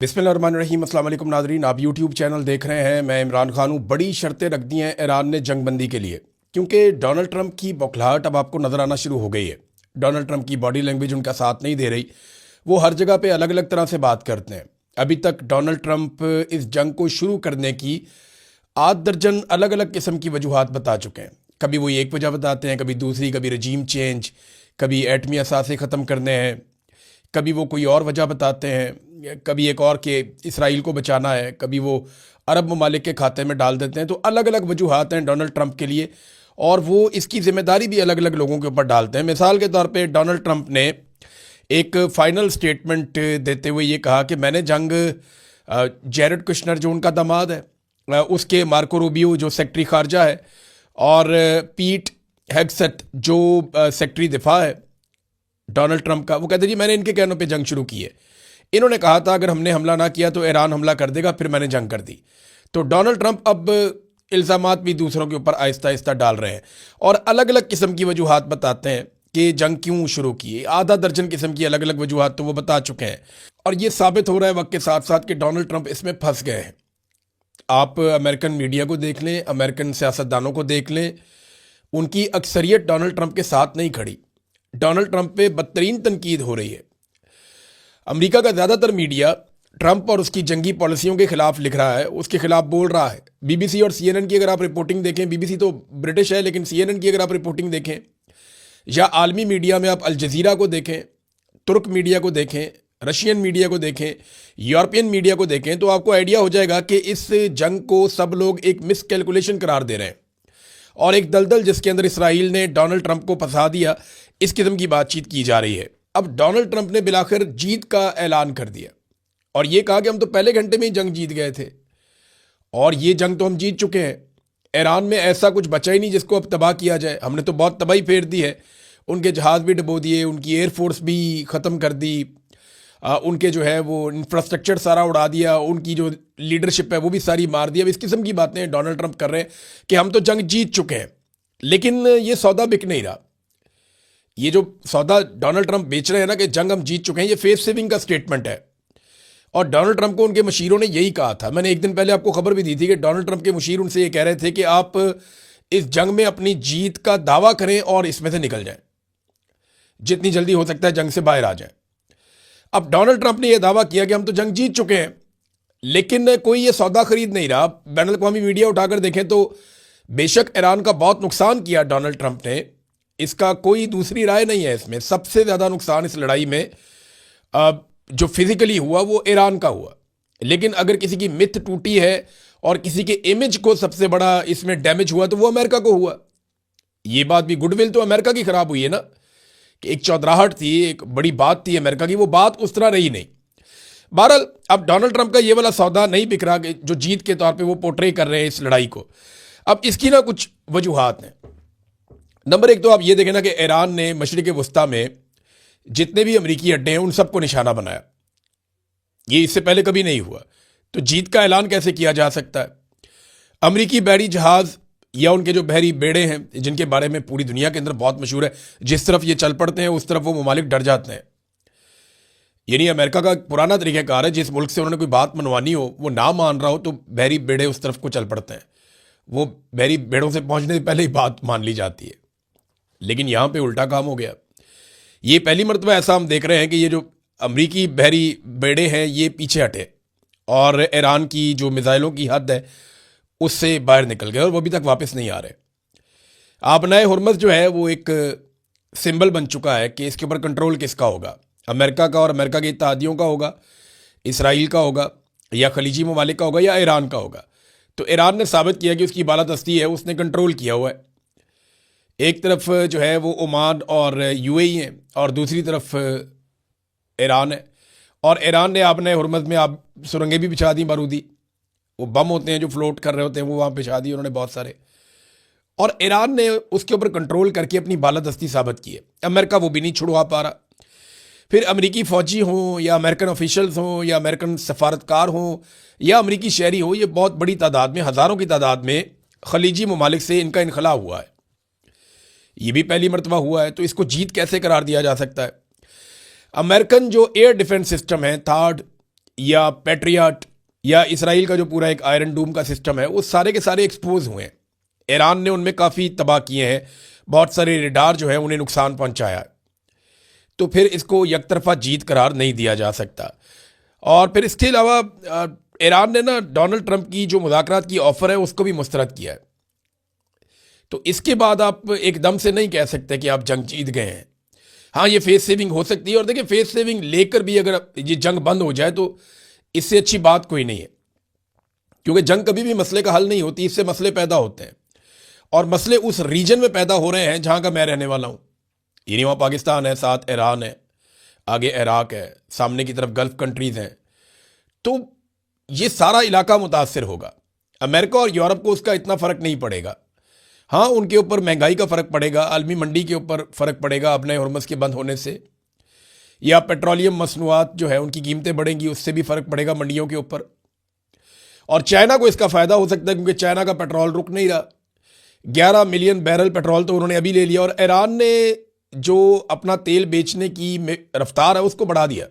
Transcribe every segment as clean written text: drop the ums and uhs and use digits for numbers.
बिस्मिल्लाहिर्रहमानिर्रहीम। अस्सलाम वालेकुम नाज़रीन, आप यूट्यूब चैनल देख रहे हैं। मैं इमरान खान हूँ। बड़ी शर्तें रख दी हैं ईरान ने जंगबंदी के लिए, क्योंकि डोनाल्ड ट्रंप की बौखलाहट अब आपको नज़र आना शुरू हो गई है। डोनाल्ड ट्रंप की बॉडी लैंग्वेज उनका साथ नहीं दे रही। वो हर जगह पे अलग अलग तरह से बात करते हैं। अभी तक डोनाल्ड ट्रंप इस जंग को शुरू करने की 8 दर्जन अलग अलग किस्म की वजूहात बता चुके हैं। कभी वो एक वजह बताते हैं, कभी दूसरी, कभी रजीम चेंज, कभी एटमी असासे ख़त्म करने हैं, कभी वो कोई और वजह बताते हैं, कभी एक और कि इसराइल को बचाना है, कभी वो अरब ममालिक के खाते में डाल देते हैं। तो अलग अलग वजूहात हैं डोनाल्ड ट्रंप के लिए, और वो इसकी जिम्मेदारी भी अलग अलग लोगों के ऊपर डालते हैं। मिसाल के तौर पे डोनाल्ड ट्रंप ने एक फाइनल स्टेटमेंट देते हुए ये कहा कि मैंने जंग जेरेड कुशनर जो उनका दामाद है, उसके मार्को रूबियो जो सेक्रेटरी खारजा है, और पीट हेगसेट जो सेक्रेटरी दिफा है डोनाल्ड ट्रंप का, वो कहते जी मैंने इनके कहनों पे जंग शुरू की है। इन्होंने कहा था अगर हमने हमला ना किया तो ईरान हमला कर देगा, फिर मैंने जंग कर दी। तो डोनाल्ड ट्रंप अब इल्ज़ामात भी दूसरों के ऊपर आहिस्ता आहिस्ता डाल रहे हैं और अलग अलग किस्म की वजूहात बताते हैं कि जंग क्यों शुरू की। 8 दर्जन किस्म की अलग अलग वजूहात तो वो बता चुके हैं, और ये साबित हो रहा है वक्त के साथ साथ कि डोनाल्ड ट्रंप इसमें फंस गए हैं। आप अमेरिकन मीडिया को देख लें, अमेरिकन सियासतदानों को देख लें, उनकी अक्सरियत डोनाल्ड ट्रंप के साथ नहीं खड़ी। डोनाल्ड ट्रंप पे बदतरीन तनकीद हो रही है। अमेरिका का ज़्यादातर मीडिया ट्रंप और उसकी जंगी पॉलिसियों के खिलाफ लिख रहा है, उसके खिलाफ बोल रहा है। बीबीसी और सीएनएन की अगर आप रिपोर्टिंग देखें, बीबीसी तो ब्रिटिश है लेकिन सीएनएन की अगर आप रिपोर्टिंग देखें, या आलमी मीडिया में आप अल जज़ीरा को देखें, तुर्क मीडिया को देखें, रशियन मीडिया को देखें, यूरोपियन मीडिया को देखें, तो आपको आइडिया हो जाएगा कि इस जंग को सब लोग एक मिस कैलकुलेशन करार दे रहे हैं और एक दलदल जिसके अंदर इसराइल ने डोनाल्ड ट्रंप को फंसा दिया, इस किस्म की बातचीत की जा रही है। अब डोनाल्ड ट्रंप ने बिलाखिर जीत का ऐलान कर दिया और ये कहा कि हम तो पहले घंटे में ही जंग जीत गए थे और ये जंग तो हम जीत चुके हैं। ईरान में ऐसा कुछ बचा ही नहीं जिसको अब तबाह किया जाए। हमने तो बहुत तबाही फेर दी है। उनके जहाज़ भी डुबो दिए, उनकी एयरफोर्स भी ख़त्म कर दी, उनके जो है वो इंफ्रास्ट्रक्चर सारा उड़ा दिया, उनकी जो लीडरशिप है वो भी सारी मार दी। अब इस किस्म की बातें डोनाल्ड ट्रंप कर रहे हैं कि हम तो जंग जीत चुके हैं। लेकिन ये सौदा बिक नहीं रहा। ये जो सौदा डोनाल्ड ट्रंप बेच रहे हैं ना कि जंग हम जीत चुके हैं, ये फेस सेविंग का स्टेटमेंट है। और डोनाल्ड ट्रंप को उनके मशीरों ने यही कहा था। मैंने एक दिन पहले आपको खबर भी दी थी कि डोनाल्ड ट्रंप के मशीर उनसे ये कह रहे थे कि आप इस जंग में अपनी जीत का दावा करें और इसमें से निकल जाएं, जितनी जल्दी हो सकता है जंग से बाहर आ जाएं। अब डोनाल्ड ट्रंप ने यह दावा किया कि हम तो जंग जीत चुके हैं, लेकिन कोई ये सौदा खरीद नहीं रहा। बैन अल-अक़वामी मीडिया उठाकर देखें तो बेशक ईरान का बहुत नुकसान किया डोनाल्ड ट्रंप ने, इसका कोई दूसरी राय नहीं है। इसमें सबसे ज़्यादा नुकसान इस लड़ाई में जो फिजिकली हुआ वो ईरान का हुआ। लेकिन अगर किसी की मिथ टूटी है और किसी के इमेज को सबसे बड़ा इसमें डैमेज हुआ तो वो अमेरिका को हुआ। ये बात भी, गुडविल तो अमेरिका की खराब हुई है ना, कि एक चौधराहट थी, एक बड़ी बात थी अमेरिका की, वो बात उस तरह रही नहीं। बहरहाल अब डोनाल्ड ट्रंप का ये वाला सौदा नहीं बिक रहा कि जो जीत के तौर पे वो पोर्ट्रे कर रहे हैं इस लड़ाई को। अब इसकी ना कुछ वजूहात हैं। नंबर एक तो आप ये देखें ना कि ईरान ने मशरिक़ वस्ता में जितने भी अमरीकी अड्डे हैं उन सबको निशाना बनाया। ये इससे पहले कभी नहीं हुआ। तो जीत का ऐलान कैसे किया जा सकता है? अमरीकी बहरी जहाज़ या उनके जो बहरी बेड़े हैं, जिनके बारे में पूरी दुनिया के अंदर बहुत मशहूर है, जिस तरफ ये चल पड़ते हैं उस तरफ वो ममालिक डर जाते हैं। यानी अमेरिका का पुराना तरीक़ाकार है, जिस मुल्क से उन्होंने कोई बात मनवानी हो, वो ना मान रहा हो तो बहरी बेड़े उस तरफ को चल पड़ते हैं। वो बहरी बेड़ों से पहुंचने से पहले ही बात मान ली जाती है। लेकिन यहाँ पे उल्टा काम हो गया। ये पहली मरतबा ऐसा हम देख रहे हैं कि ये जो अमरीकी बहरी बेड़े हैं ये पीछे हटे और ईरान की जो मिसाइलों की हद है उससे बाहर निकल गए और वो अभी तक वापस नहीं आ रहे। आबनाए हुर्मुज़ जो है वो एक सिंबल बन चुका है कि इसके ऊपर कंट्रोल किसका होगा, अमेरिका का और अमेरिका के इत्तेहादियों का होगा, इसराइल का होगा, या खलीजी ममालिक का होगा, या ईरान का होगा। तो ईरान ने साबित किया कि उसकी बालादस्ती है, उसने कंट्रोल किया हुआ है। एक तरफ जो है वो ओमान और यूएई है और दूसरी तरफ ईरान है। और ईरान ने आपने हुर्मुज़ में आप सुरंगें भी बिछा दी बारूदी, वो बम होते हैं जो फ्लोट कर रहे होते हैं वो वहाँ बिछा दिए उन्होंने बहुत सारे, और ईरान ने उसके ऊपर कंट्रोल करके अपनी बालादस्ती साबित की है। अमेरिका वो भी नहीं छुड़वा पा रहा। फिर अमेरिकी फ़ौजी हों या अमेरिकन ऑफिशियल्स हों या अमेरिकन सफारतकार हों या अमेरिकी शहरी हो, ये बहुत बड़ी तादाद में, हज़ारों की तादाद में खलीजी ममालिक से इनका इनखला हुआ है। ये भी पहली मरतबा हुआ है। तो इसको जीत कैसे करार दिया जा सकता है? अमेरिकन जो एयर डिफेंस सिस्टम है, थार्ड या पैट्रियट या इसराइल का जो पूरा एक आयरन डूम का सिस्टम है, वो सारे के सारे एक्सपोज हुए हैं। ईरान ने उनमें काफ़ी तबाह किए हैं, बहुत सारे रेडार जो है उन्हें नुकसान पहुंचाया है। तो फिर इसको यकतरफा जीत करार नहीं दिया जा सकता। और फिर इसके अलावा ईरान ने ना डोनाल्ड ट्रंप की जो मुज़ाकरात की ऑफ़र है उसको भी मुस्तरद किया है। तो इसके बाद आप एकदम से नहीं कह सकते कि आप जंग जीत गए हैं। हाँ, ये फेस सेविंग हो सकती है, और देखिए फेस सेविंग लेकर भी अगर ये जंग बंद हो जाए तो इससे अच्छी बात कोई नहीं है, क्योंकि जंग कभी भी मसले का हल नहीं होती, इससे मसले पैदा होते हैं। और मसले उस रीजन में पैदा हो रहे हैं जहाँ का मैं रहने वाला हूँ। यानी वहाँ पाकिस्तान है, साथ ईरान है, आगे इराक है, सामने की तरफ गल्फ कंट्रीज़ हैं। तो ये सारा इलाका मुतासर होगा। अमेरिका और यूरोप को उसका इतना फ़र्क नहीं पड़ेगा। हाँ, उनके ऊपर महंगाई का फ़र्क पड़ेगा, आलमी मंडी के ऊपर फ़र्क पड़ेगा अपने हरमुज़ के बंद होने से, या पेट्रोलियम मसनूआत जो है उनकी कीमतें बढ़ेंगी, उससे भी फ़र्क पड़ेगा मंडियों के ऊपर। और चाइना को इसका फ़ायदा हो सकता है, क्योंकि चाइना का पेट्रोल रुक नहीं रहा। 11 मिलियन बैरल पेट्रोल तो उन्होंने अभी ले लिया, और ईरान ने जो अपना तेल बेचने की रफ्तार है उसको बढ़ा दिया।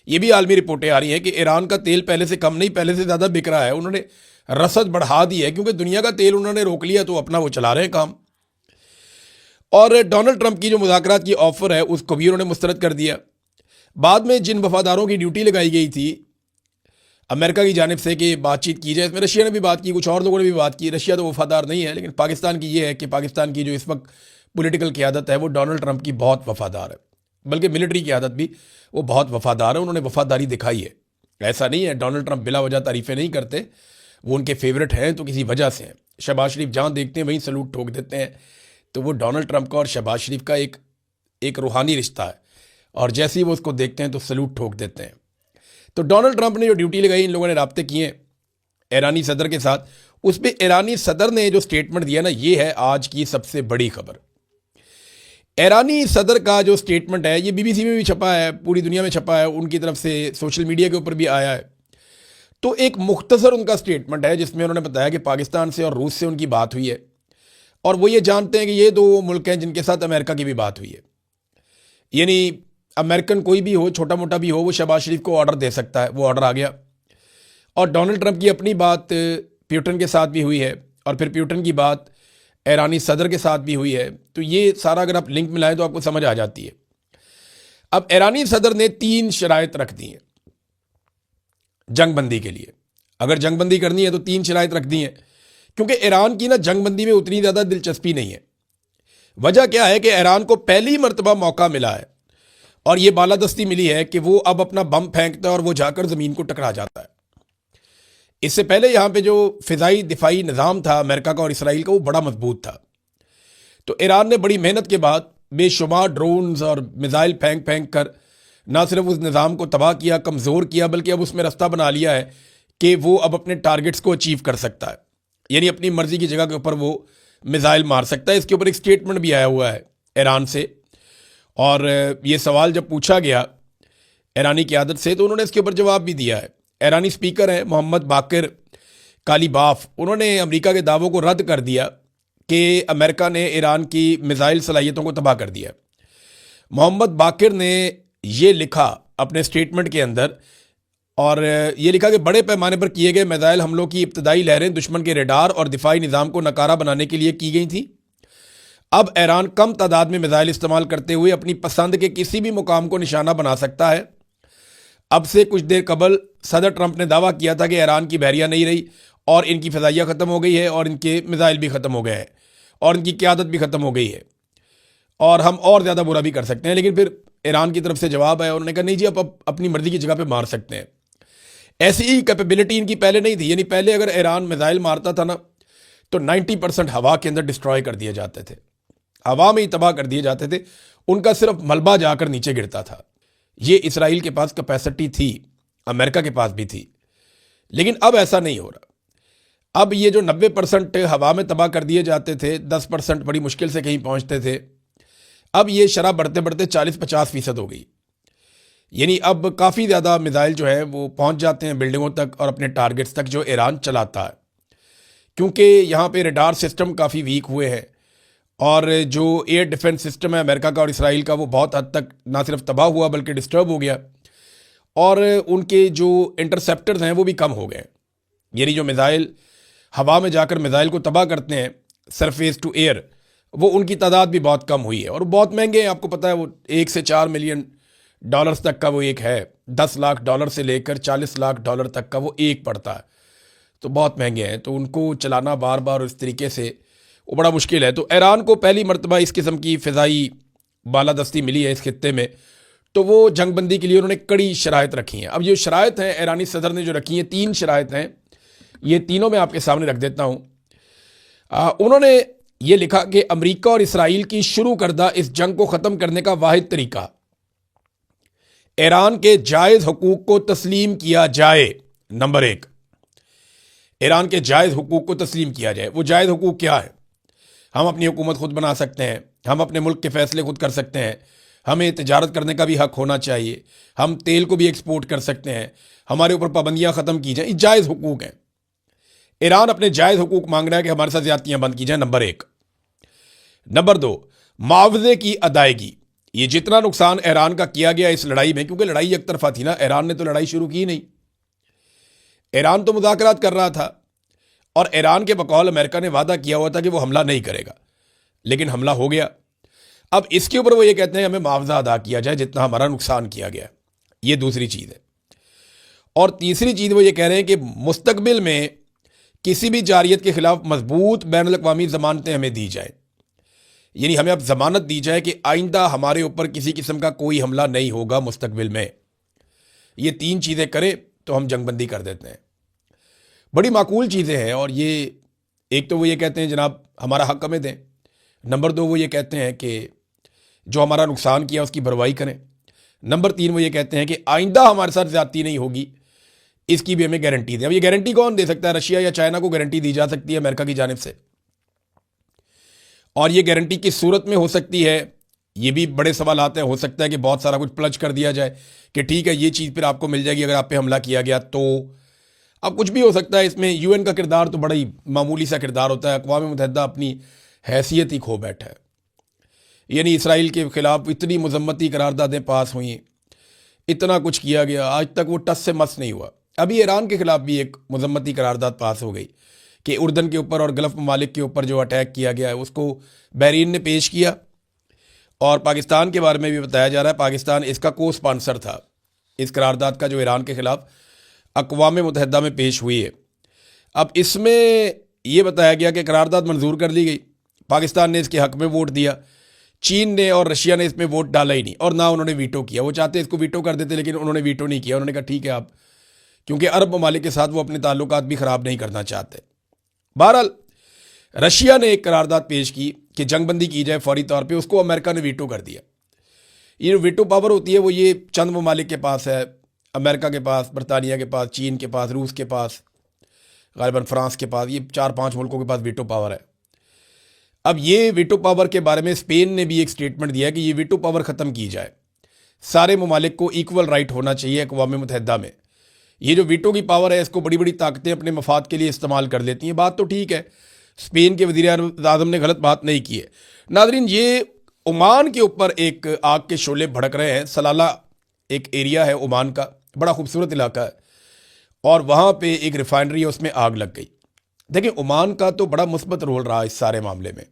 ये भी आलमी रिपोर्टें आ रही हैं कि ईरान का तेल पहले से कम नहीं, पहले से ज़्यादा बिक रहा है। उन्होंने रसद बढ़ा दी है, क्योंकि दुनिया का तेल उन्होंने रोक लिया, तो अपना वो चला रहे हैं काम। और डोनाल्ड ट्रंप की जो मुज़ाकरात की ऑफ़र है उसको भी उन्होंने मुस्तरद कर दिया। बाद में जिन वफादारों की ड्यूटी लगाई गई थी अमेरिका की जानिब से कि बातचीत की जाए, इसमें रशिया ने भी बात की, कुछ और लोगों ने भी बात की। रशिया तो वफादार नहीं है, लेकिन पाकिस्तान की ये है कि पाकिस्तान की जो इस वक्त पॉलिटिकल क़यादत है वो डोनाल्ड ट्रंप की बहुत वफादार है, बल्कि मिलिट्री क़यादत भी वो बहुत वफादार है। उन्होंने वफादारी दिखाई है। ऐसा नहीं है डोनाल्ड ट्रंप बिला वजह तारीफ़ें नहीं करते, वो उनके फेवरेट हैं तो किसी वजह से हैं। शहबाज शरीफ जहाँ देखते हैं वहीं सलूट ठोक देते हैं। तो वो डोनाल्ड ट्रंप का और शहबाज शरीफ का एक रूहानी रिश्ता है, और जैसे ही वो उसको देखते हैं तो सलूट ठोक देते हैं। तो डोनाल्ड ट्रंप ने जो ड्यूटी लगाई, इन लोगों ने राब्ते किए ईरानी सदर के साथ। उस पर ईरानी सदर ने जो स्टेटमेंट दिया ना, ये है आज की सबसे बड़ी खबर। ईरानी सदर का जो स्टेटमेंट है ये बीबीसी में भी छपा है, पूरी दुनिया में छपा है, उनकी तरफ से सोशल मीडिया के ऊपर भी आया है। तो एक मुख्तसर उनका स्टेटमेंट है जिसमें उन्होंने बताया कि पाकिस्तान से और रूस से उनकी बात हुई है, और वो ये जानते हैं कि ये दो मुल्क हैं जिनके साथ अमेरिका की भी बात हुई है। यानी अमेरिकन कोई भी हो, छोटा मोटा भी हो, वो शहबाज शरीफ को ऑर्डर दे सकता है। वो ऑर्डर आ गया। और डोनाल्ड ट्रंप की अपनी बात प्यूटन के साथ भी हुई है, और फिर प्यूटन की बात ईरानी सदर के साथ भी हुई है। तो ये सारा अगर आप लिंक मिलाएं तो आपको समझ आ जाती है। अब ईरानी सदर ने 3 शराइत रख दी हैं जंगबंदी के लिए। अगर जंगबंदी करनी है तो 3 शराइत रख दी हैं, क्योंकि ईरान की ना जंगबंदी में उतनी ज़्यादा दिलचस्पी नहीं है। वजह क्या है कि ईरान को पहली मरतबा मौका मिला है, और ये बालादस्ती मिली है कि वो अब अपना बम फेंकता है और वो जाकर ज़मीन को टकरा जाता है। इससे पहले यहाँ पे जो फ़िज़ाई दिफाई निज़ाम था अमेरिका का और इसराइल का, वो बड़ा मजबूत था। तो ईरान ने बड़ी मेहनत के बाद बेशुमार ड्रोन्स और मिज़ाइल फेंक फेंक कर ना सिर्फ उस निज़ाम को तबाह किया, कमज़ोर किया, बल्कि अब उसमें रास्ता बना लिया है कि वो अब अपने टारगेट्स को अचीव कर सकता है। यानी अपनी मर्ज़ी की जगह के ऊपर वो मिज़ाइल मार सकता है। इसके ऊपर एक स्टेटमेंट भी आया हुआ है ईरान से, और ये सवाल जब पूछा गया ईरानी क़यादत से तो उन्होंने इसके ऊपर जवाब भी दिया है। ईरानी स्पीकर हैं मोहम्मद बाकिर कालीबाफ, उन्होंने अमेरिका के दावों को रद्द कर दिया कि अमेरिका ने ईरान की मिज़ाइल सलाहियतों को तबाह कर दिया। मोहम्मद बाकिर ने ये लिखा अपने स्टेटमेंट के अंदर, और ये लिखा कि बड़े पैमाने पर किए गए मिज़ाइल हमलों की इब्तदाई लहरें दुश्मन के रेडार और दिफाई निज़ाम को नकारा बनाने के लिए की गई थी। अब ईरान कम तादाद में मिज़ाइल इस्तेमाल करते हुए अपनी पसंद के किसी भी मुकाम को निशाना बना सकता है। अब से कुछ देर कबल सदर ट्रंप ने दावा किया था कि ईरान की बहरिया नहीं रही, और इनकी फ़िज़ाइया ख़त्म हो गई है, और इनके मिज़ाइल भी ख़त्म हो गए हैं, और इनकी क़यादत भी ख़त्म हो गई है, और हम और ज़्यादा बुरा भी कर सकते हैं। लेकिन फिर ईरान की तरफ से जवाब आया, उन्होंने कहा नहीं जी, आप अपनी मर्ज़ी की जगह पर मार सकते हैं। ऐसी ही कैपेबिलिटी इनकी पहले नहीं थी। यानी पहले अगर ईरान मिज़ाइल मारता था ना, तो 90% हवा के अंदर डिस्ट्रॉय कर दिए जाते थे, हवा में ही तबाह कर दिए जाते थे, उनका सिर्फ मलबा जाकर नीचे गिरता था। ये इसराइल के पास कैपेसिटी थी, अमेरिका के पास भी थी, लेकिन अब ऐसा नहीं हो रहा। अब ये जो 90% हवा में तबाह कर दिए जाते थे, 10% बड़ी मुश्किल से कहीं पहुंचते थे, अब ये शरह बढ़ते बढ़ते 40-50% हो गई। यानी अब काफ़ी ज़्यादा मिज़ाइल जो है वो पहुंच जाते हैं बिल्डिंगों तक और अपने टारगेट्स तक जो ईरान चलाता है, क्योंकि यहाँ पे रडार सिस्टम काफ़ी वीक हुए हैं, और जो एयर डिफेंस सिस्टम है अमेरिका का और इसराइल का, वो बहुत हद तक ना सिर्फ तबाह हुआ बल्कि डिस्टर्ब हो गया। और उनके जो इंटरसेप्टर्स हैं वो भी कम हो गए। यानी जो मिसाइल हवा में जाकर मिसाइल को तबाह करते हैं सरफेस टू एयर, वो उनकी तादाद भी बहुत कम हुई है और बहुत महंगे हैं। आपको पता है वो 1 से 4 मिलियन डॉलर्स तक का वो एक है, 10 लाख डॉलर से लेकर 40 लाख डॉलर तक का वो एक पड़ता है, तो बहुत महंगे हैं। तो उनको चलाना बार बार इस तरीके से वो बड़ा मुश्किल है। तो ईरान को पहली मरतबा इस किस्म की फ़िज़ाई बालादस्ती मिली है इस खित्ते में, तो वो जंगबंदी के लिए उन्होंने कड़ी शराइत रखी हैं। अब ये शराइत हैं ईरानी सदर ने जो रखी हैं, 3 शराइत हैं, ये तीनों मैं आपके सामने रख देता हूँ। उन्होंने ये लिखा कि अमेरिका और इसराइल की शुरू करदा इस जंग को ख़त्म करने का वाहिद तरीका ईरान के जायज़ हुकूक को तस्लीम किया जाए। नंबर 1, ईरान के जायज़ हुकूक को तस्लीम किया जाए। वो जायज़ हुकूक क्या है? हम अपनी हुकूमत खुद बना सकते हैं, हम अपने मुल्क के फ़ैसले खुद कर सकते हैं, हमें तिजारत करने का भी हक होना चाहिए, हम तेल को भी एक्सपोर्ट कर सकते हैं, हमारे ऊपर पाबंदियाँ ख़त्म की जाएँ, ये जायज़ हुकूक हैं। ईरान अपने जायज़ हुकूक मांग रहा है कि हमारे साथ ज़्यादतियाँ बंद की जाएँ, नंबर 1। नंबर 2, मुआवजे की अदायगी। ये जितना नुकसान ईरान का किया गया इस लड़ाई में, क्योंकि लड़ाई एक तरफा थी ना, ईरान ने तो लड़ाई शुरू की नहीं, ईरान तो मुज़ाकरात कर रहा था और ईरान के बकौल अमेरिका ने वादा किया हुआ था कि वो हमला नहीं करेगा, लेकिन हमला हो गया। अब इसके ऊपर वो ये कहते हैं हमें मुआवजा अदा किया जाए जितना हमारा नुकसान किया गया। ये दूसरी चीज़ है। और तीसरी चीज़ वो ये कह रहे हैं कि मुस्तकबिल में किसी भी जारियत के खिलाफ मजबूत बैनुल अक़वामी ज़मानतें हमें दी जाए, यानी हमें अब ज़मानत दी जाए कि आइंदा हमारे ऊपर किसी किस्म का कोई हमला नहीं होगा मुस्तकबिल में। ये 3 चीज़ें करें तो हम जंगबंदी कर देते हैं। बड़ी माकूल चीज़ें हैं। और ये एक तो वो ये कहते हैं जनाब हमारा हक हमें दें, नंबर 2 वो ये कहते हैं कि जो हमारा नुकसान किया उसकी भरवाई करें, नंबर 3 वो ये कहते हैं कि आइंदा हमारे साथ ज़्यादती नहीं होगी, इसकी भी हमें गारंटी दें। अब ये गारंटी कौन दे सकता है? रशिया या चाइना को गारंटी दी जा सकती है अमेरिका की जानिब से, और ये गारंटी किस सूरत में हो सकती है ये भी बड़े सवाल आते हैं। हो सकता है कि बहुत सारा कुछ प्लज कर दिया जाए कि ठीक है ये चीज़ फिर आपको मिल जाएगी अगर आप पे हमला किया गया तो। अब कुछ भी हो सकता है इसमें। यूएन का किरदार तो बड़ा ही मामूली सा किरदार होता है। अक़वाम मुत्तहिदा अपनी हैसियत ही खो बैठा है। यानी इसराइल के ख़िलाफ़ इतनी मज़म्मती करारदादें पास हुई, इतना कुछ किया गया, आज तक वो टस से मस नहीं हुआ। अभी ईरान के ख़िलाफ़ भी एक मज़म्मती करारदाद पास हो गई कि उर्दन के ऊपर और गल्फ़ ममालिक के ऊपर जो अटैक किया गया है उसको बहरीन ने पेश किया, और पाकिस्तान के बारे में भी बताया जा रहा है पाकिस्तान इसका को स्पॉन्सर था, इस करारदाद का जो ईरान के ख़िलाफ़ अक़वाम मुत्तहिदा में पेश हुई है। अब इसमें ये बताया गया कि करारदाद मंजूर कर ली गई, पाकिस्तान ने इसके हक़ में वोट दिया, चीन ने और रशिया ने इसमें वोट डाला ही नहीं, और ना उन्होंने वीटो किया। वो चाहते इसको वीटो कर देते लेकिन उन्होंने वीटो नहीं किया। उन्होंने कहा ठीक है आप, क्योंकि अरब ममालिक के साथ वो अपने ताल्लुकात भी ख़राब नहीं करना चाहते। बहरहाल रशिया ने एक करारदाद पेश की कि जंगबंदी की जाए फौरी तौर पे, उसको अमेरिका ने वीटो कर दिया। ये वीटो पावर होती है वो ये चंद ममालिक के पास है, अमेरिका के पास, बरतानिया के पास, चीन के पास, रूस के पास, ग़ालिबन फ्रांस के पास, ये 4-5 मुल्कों के पास वीटो पावर है। अब ये वीटो पावर के बारे में स्पेन ने भी एक स्टेटमेंट दिया कि ये वीटो पावर ख़त्म की जाए, सारे ममालिक को इक्वल राइट होना चाहिए अक़वाम मुत्तहिदा में। ये जो वीटो की पावर है इसको बड़ी बड़ी ताकतें अपने मफाद के लिए इस्तेमाल कर लेती हैं। बात तो ठीक है, स्पेन के वज़ीर-ए-आज़म ने गलत बात नहीं की है। नाज़रीन, ये ओमान के ऊपर एक आग के शोले भड़क रहे हैं। सलाला एक एरिया है ओमान का, बड़ा खूबसूरत इलाका है, और वहाँ पे एक रिफाइनरी है, उसमें आग लग गई। देखिए ओमान का तो बड़ा मुस्बत रोल रहा इस सारे मामले में।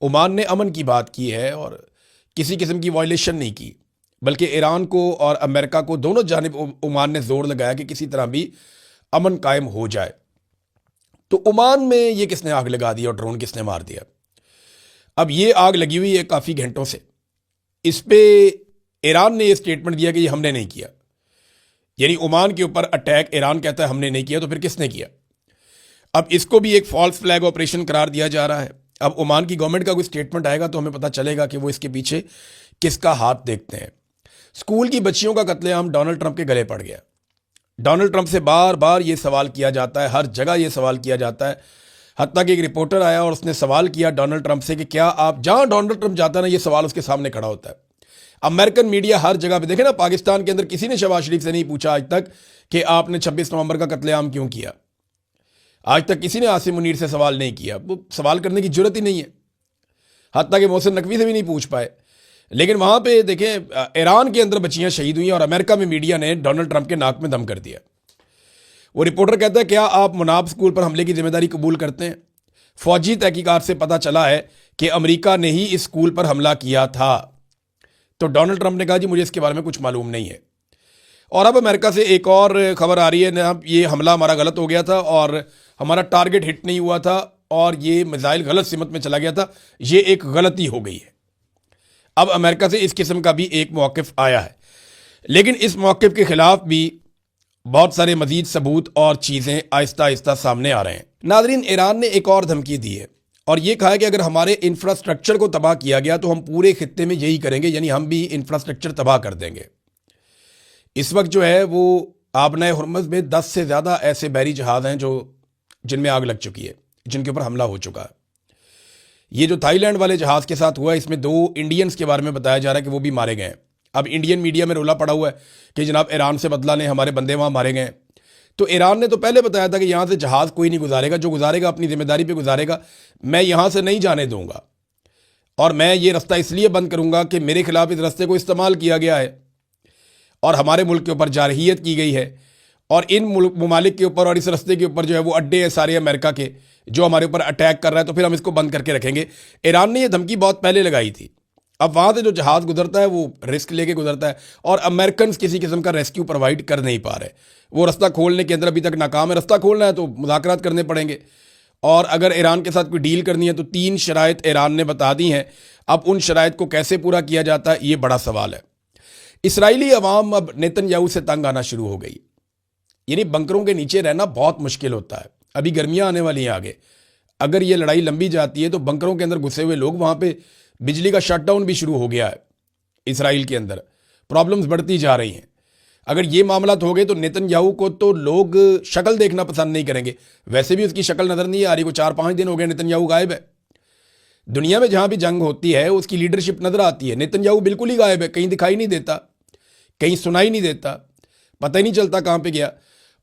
ओमान ने अमन की बात की है और किसी किस्म की वायलेशन नहीं की, बल्कि ईरान को और अमेरिका को दोनों जानिब ओमान ने जोर लगाया कि किसी तरह भी अमन कायम हो जाए। तो ओमान में ये किसने आग लगा दी और ड्रोन किसने मार दिया? अब ये आग लगी हुई है काफ़ी घंटों से, इस पे ईरान ने ये स्टेटमेंट दिया कि ये हमने नहीं किया। यानी ओमान के ऊपर अटैक ईरान कहता है हमने नहीं किया, तो फिर किसने किया? अब इसको भी एक फॉल्स फ्लैग ऑपरेशन करार दिया जा रहा है। अब ओमान की गवर्नमेंट का कोई स्टेटमेंट आएगा तो हमें पता चलेगा कि वो इसके पीछे किसका हाथ देखते हैं। स्कूल की बच्चियों का कत्लेआम डोनाल्ड ट्रंप के गले पड़ गया। डोनाल्ड ट्रंप से बार बार ये सवाल किया जाता है, हर जगह ये सवाल किया जाता है। हत्ता कि एक रिपोर्टर आया और उसने सवाल किया डोनाल्ड ट्रंप से कि क्या आप, जहां डोनाल्ड ट्रंप जाता है ना, ये सवाल उसके सामने खड़ा होता है। अमेरिकन मीडिया हर जगह पे, देखे ना, पाकिस्तान के अंदर किसी ने शहबाज शरीफ से नहीं पूछा आज तक कि आपने 26 नवंबर का कत्लेआम क्यों किया। आज तक किसी ने आसिम मुनीर से सवाल नहीं किया, वो सवाल करने की जरूरत ही नहीं है। हत्ता कि मोहसिन नकवी से भी नहीं पूछ पाए। लेकिन वहां पे देखें ईरान के अंदर बच्चियां शहीद हुई और अमेरिका में मीडिया ने डोनाल्ड ट्रंप के नाक में दम कर दिया। वो रिपोर्टर कहता है, क्या आप मुनाब स्कूल पर हमले की जिम्मेदारी कबूल करते हैं? फौजी तहकीकात से पता चला है कि अमेरिका ने ही इस स्कूल पर हमला किया था। तो डोनाल्ड ट्रंप ने कहा, जी मुझे इसके बारे में कुछ मालूम नहीं है। और अब अमेरिका से एक और खबर आ रही है ना, ये हमला हमारा गलत हो गया था और हमारा टारगेट हिट नहीं हुआ था और ये मिसाइल गलत सिमत में चला गया था, ये एक गलती हो गई है। अब अमेरिका से इस किस्म का भी एक मौक़िफ़ आया है, लेकिन इस मौक़िफ़ के खिलाफ भी बहुत सारे मजीद सबूत और चीज़ें आहिस्ता आहिस्ता सामने आ रहे हैं। नाज़रीन, ईरान ने एक और धमकी दी है और ये कहा है कि अगर हमारे इंफ्रास्ट्रक्चर को तबाह किया गया तो हम पूरे खित्ते में यही करेंगे, यानी हम भी इंफ्रास्ट्रक्चर तबाह कर देंगे। इस वक्त जो है वो आबनाए हुर्मुज़ में 10 से ज़्यादा ऐसे बहरी जहाज़ हैं जो जिनमें आग लग चुकी है, जिनके ऊपर हमला हो चुका है। ये जो थाईलैंड वाले जहाज़ के साथ हुआ है, इसमें 2 इंडियंस के बारे में बताया जा रहा है कि वो भी मारे गए हैं। अब इंडियन मीडिया में रोला पड़ा हुआ है कि जनाब ईरान से बदला ने हमारे बंदे वहाँ मारे गए। तो ईरान ने तो पहले बताया था कि यहाँ से जहाज़ कोई नहीं गुजारेगा, जो गुजारेगा अपनी जिम्मेदारी पे गुजारेगा, मैं यहाँ से नहीं जाने दूंगा और मैं ये रास्ता इसलिए बंद करूँगा कि मेरे खिलाफ इस रास्ते को इस्तेमाल किया गया है और हमारे मुल्क के ऊपर जारहियत की गई है और इन ममालिक के ऊपर और इस रास्ते के ऊपर जो है वो अड्डे हैं सारे अमेरिका के, जो हमारे ऊपर अटैक कर रहा है, तो फिर हम इसको बंद करके रखेंगे। ईरान ने यह धमकी बहुत पहले लगाई थी। अब वहाँ से जो जहाज़ गुजरता है वो रिस्क लेके गुजरता है और अमेरिकन किसी किस्म का रेस्क्यू प्रोवाइड कर नहीं पा रहे। वो रास्ता खोलने के अंदर अभी तक नाकाम है। रास्ता खोलना है तो मुज़ाकरात करने पड़ेंगे और अगर ईरान के साथ कोई डील करनी है तो 3 शराइत ईरान ने बता दी हैं। अब उन शराइत को कैसे पूरा किया जाता है, ये बड़ा सवाल है। इसराइली अवाम अब नेतन्याहू से तंग आना शुरू हो गई, यानी बंकरों के नीचे रहना बहुत मुश्किल होता है। अभी गर्मियाँ आने वाली हैं आगे, अगर ये लड़ाई लंबी जाती है तो बंकरों के अंदर घुसे हुए लोग, वहाँ पे बिजली का शटडाउन भी शुरू हो गया है। इसराइल के अंदर प्रॉब्लम्स बढ़ती जा रही हैं। अगर ये मामला हो गए तो नेतन्याहू को तो लोग शक्ल देखना पसंद नहीं करेंगे। वैसे भी उसकी शक्ल नज़र नहीं आ रही, को 4-5 दिन हो गए नेतन्याहू गायब है। दुनिया में जहाँ भी जंग होती है उसकी लीडरशिप नज़र आती है, नेतन्याहू बिल्कुल ही गायब है, कहीं दिखाई नहीं देता, कहीं सुनाई नहीं देता, पता ही नहीं चलता कहाँ पे गया।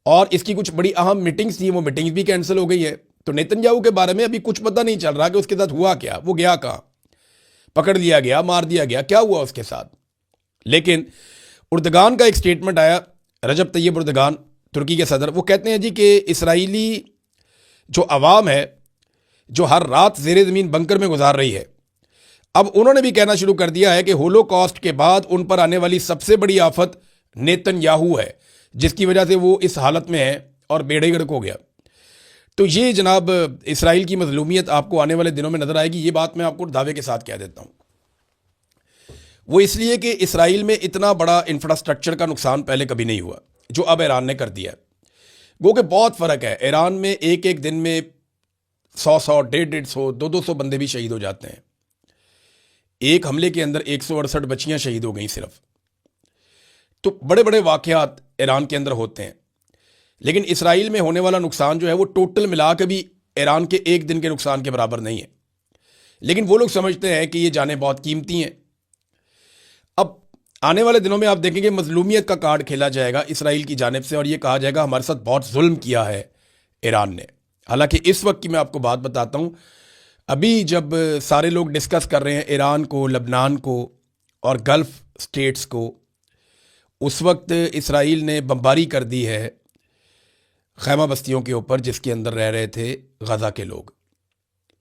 और इसकी कुछ बड़ी अहम मीटिंग्स थी, वो मीटिंग्स भी कैंसिल हो गई है। तो नेतन्याहू के बारे में अभी कुछ पता नहीं चल रहा कि उसके साथ हुआ क्या, वो गया कहाँ, पकड़ लिया गया, मार दिया गया, क्या हुआ उसके साथ। लेकिन उर्दगान का एक स्टेटमेंट आया, रजब तैयब उर्दगान, तुर्की के सदर, वो कहते हैं जी कि इसराइली जो अवाम है जो हर रात ज़ेरे ज़मीन बंकर में गुजार रही है, अब उन्होंने भी कहना शुरू कर दिया है कि होलोकॉस्ट के बाद उन पर आने वाली सबसे बड़ी आफत नेतन्याहू है, जिसकी वजह से वो इस हालत में है और बेड़े गर्क हो गया। तो ये जनाब इसराइल की मजलूमियत आपको आने वाले दिनों में नज़र आएगी। ये बात मैं आपको दावे के साथ कह देता हूँ। वो इसलिए कि इसराइल में इतना बड़ा इंफ्रास्ट्रक्चर का नुकसान पहले कभी नहीं हुआ जो अब ईरान ने कर दिया। गो कि बहुत फ़र्क है, ईरान में एक एक दिन में 100-100, 150-150, 200-200 बंदे भी शहीद हो जाते हैं। एक हमले के अंदर 168 बच्चियां शहीद हो गई सिर्फ। तो बड़े बड़े वाक़यात ईरान के अंदर होते हैं, लेकिन इसराइल में होने वाला नुकसान जो है वो टोटल मिला के भी ईरान के एक दिन के नुकसान के बराबर नहीं है। लेकिन वो लोग समझते हैं कि ये जानें बहुत कीमती हैं। अब आने वाले दिनों में आप देखेंगे मजलूमियत का कार्ड खेला जाएगा इसराइल की जानिब से और ये कहा जाएगा हमारे साथ बहुत जुल्म किया है ईरान ने। हालांकि इस वक्त की मैं आपको बात बताता हूँ, अभी जब सारे लोग डिस्कस कर रहे हैं ईरान को, लबनान को और गल्फ़ स्टेट्स को, उस वक्त इसराइल ने बमबारी कर दी है खैमा बस्तियों के ऊपर जिसके अंदर रह रहे थे गज़ा के लोग,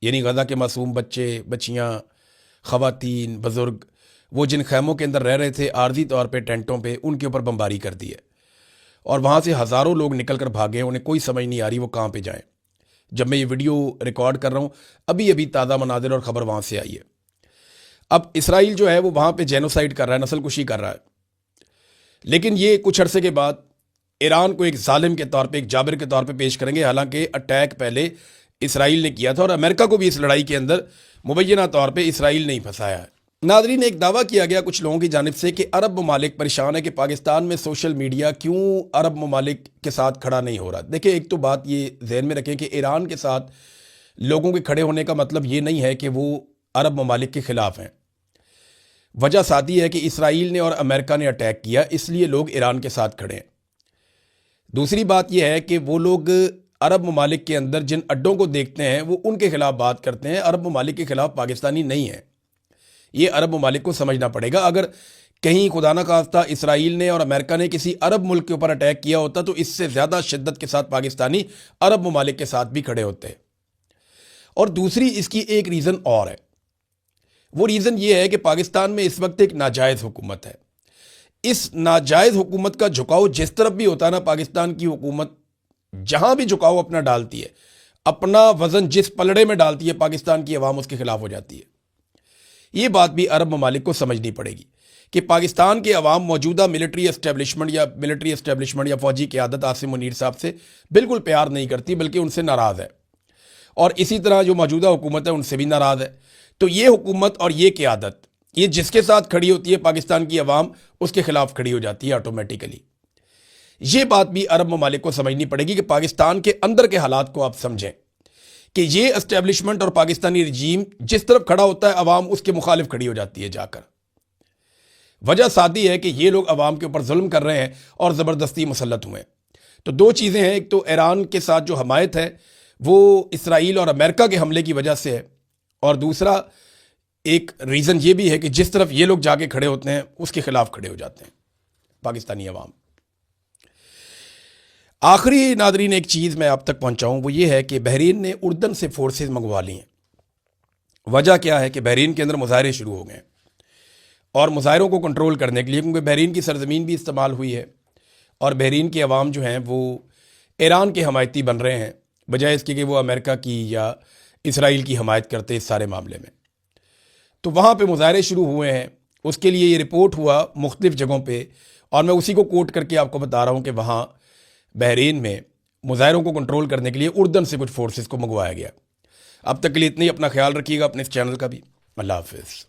यानी गज़ा के मासूम बच्चे, बच्चियाँ, ख़वातीन, बुज़ुर्ग, वो जिन खैमों के अंदर रह रहे थे आर्जी तौर पे टेंटों पे, उनके ऊपर बमबारी कर दी है और वहाँ से हज़ारों लोग निकल कर भागे। उन्हें कोई समझ नहीं आ रही वो कहाँ पे जाएं। जब मैं ये वीडियो रिकॉर्ड कर रहा हूँ अभी अभी ताज़ा मनाज़िर और ख़बर वहाँ से आई है। अब इसराइल जो है वो वहाँ पे जेनोसाइड कर रहा है, नस्ल कुशी कर रहा है। लेकिन ये कुछ अरसे के बाद ईरान को एक जालिम के तौर पे, एक जाबिर के तौर पे पेश करेंगे। हालांकि अटैक पहले इसराइल ने किया था और अमेरिका को भी इस लड़ाई के अंदर मुबैना तौर पे इसराइल ने ही फंसाया है। नाज़रीन, एक दावा किया गया कुछ लोगों की जानिब से कि अरब ममालिक परेशान है कि पाकिस्तान में सोशल मीडिया क्यों अरब ममालिक के साथ खड़ा नहीं हो रहा। देखिए, एक तो बात ये ज़हन में रखें कि ईरान के साथ लोगों के खड़े होने का मतलब ये नहीं है कि वो अरब ममालिक के ख़िलाफ़ हैं। वजह सादी है कि इसराइल ने और अमेरिका ने अटैक किया, इसलिए लोग ईरान के साथ खड़े हैं। दूसरी बात यह है कि वो लोग अरब ममालिक के अंदर जिन अड्डों को देखते हैं वो उनके खिलाफ बात करते हैं, अरब ममालिक के खिलाफ पाकिस्तानी नहीं है। ये अरब ममालिक को समझना पड़ेगा। अगर कहीं खुदा न खास्ता इसराइल ने और अमेरिका ने किसी अरब मुल्क के ऊपर अटैक किया होता तो इससे ज़्यादा शिद्दत के साथ पाकिस्तानी अरब ममालिक के साथ भी खड़े होते। और दूसरी इसकी एक रीज़न और है। वो रीज़न ये है कि पाकिस्तान में इस वक्त एक नाजायज़ हुकूमत है। इस नाजायज़ हुकूमत का झुकाव जिस तरफ भी होता है ना, पाकिस्तान की हुकूमत जहां भी झुकाव अपना डालती है, अपना वजन जिस पलड़े में डालती है, पाकिस्तान की अवाम उसके खिलाफ हो जाती है। ये बात भी अरब ममालिक को समझनी पड़ेगी कि पाकिस्तान के अवाम मौजूदा मिलिट्री एस्टेब्लिशमेंट या फौजी क़यादत आसिम मुनीर साहब से बिल्कुल प्यार नहीं करती, बल्कि उनसे नाराज़ है। और इसी तरह जो मौजूदा हुकूमत है उनसे भी नाराज़ है। तो ये हुकूमत और ये क़यादत, ये जिसके साथ खड़ी होती है पाकिस्तान की अवाम उसके खिलाफ खड़ी हो जाती है ऑटोमेटिकली। ये बात भी अरब ममालिक को समझनी पड़ेगी कि पाकिस्तान के अंदर के हालात को आप समझें कि ये एस्टेब्लिशमेंट और पाकिस्तानी रजीम जिस तरफ खड़ा होता है अवाम उसके मुखालिफ खड़ी हो जाती है जाकर। वजह सादी है कि ये लोग अवाम के ऊपर जुल्म कर रहे हैं और ज़बरदस्ती मुसल्लत हुए हैं। तो दो चीज़ें हैं, एक तो ईरान के साथ जो हमायत है वो इसराइल और अमेरिका के हमले की वजह से है, और दूसरा एक रीज़न ये भी है कि जिस तरफ ये लोग जाके खड़े होते हैं उसके खिलाफ खड़े हो जाते हैं पाकिस्तानी अवाम। आखिरी नादरीन एक चीज़ मैं आप तक पहुंचाऊं, वो ये है कि बहरीन ने उर्दन से फोर्सेस मंगवा ली हैं। वजह क्या है कि बहरीन के अंदर मुजाहरे शुरू हो गए, और मुजाहरों को कंट्रोल करने के लिए, क्योंकि बहरीन की सरजमीन भी इस्तेमाल हुई है और बहरीन के अवाम जो हैं वो ईरान के हमायती बन रहे हैं, बजाय इसके कि वो अमेरिका की या इसराइल की हमायत करते इस सारे मामले में। तो वहाँ पे मुजाहरे शुरू हुए हैं। उसके लिए ये रिपोर्ट हुआ मुख्तलिफ़ जगहों पे, और मैं उसी को कोट करके आपको बता रहा हूँ कि वहाँ बहरीन में मुजाहरों को कंट्रोल करने के लिए उर्दन से कुछ फोर्सेस को मंगवाया गया। अब तक के लिए इतनी, अपना ख्याल रखिएगा, अपने इस चैनल का भी। अल्लाह हाफिज़।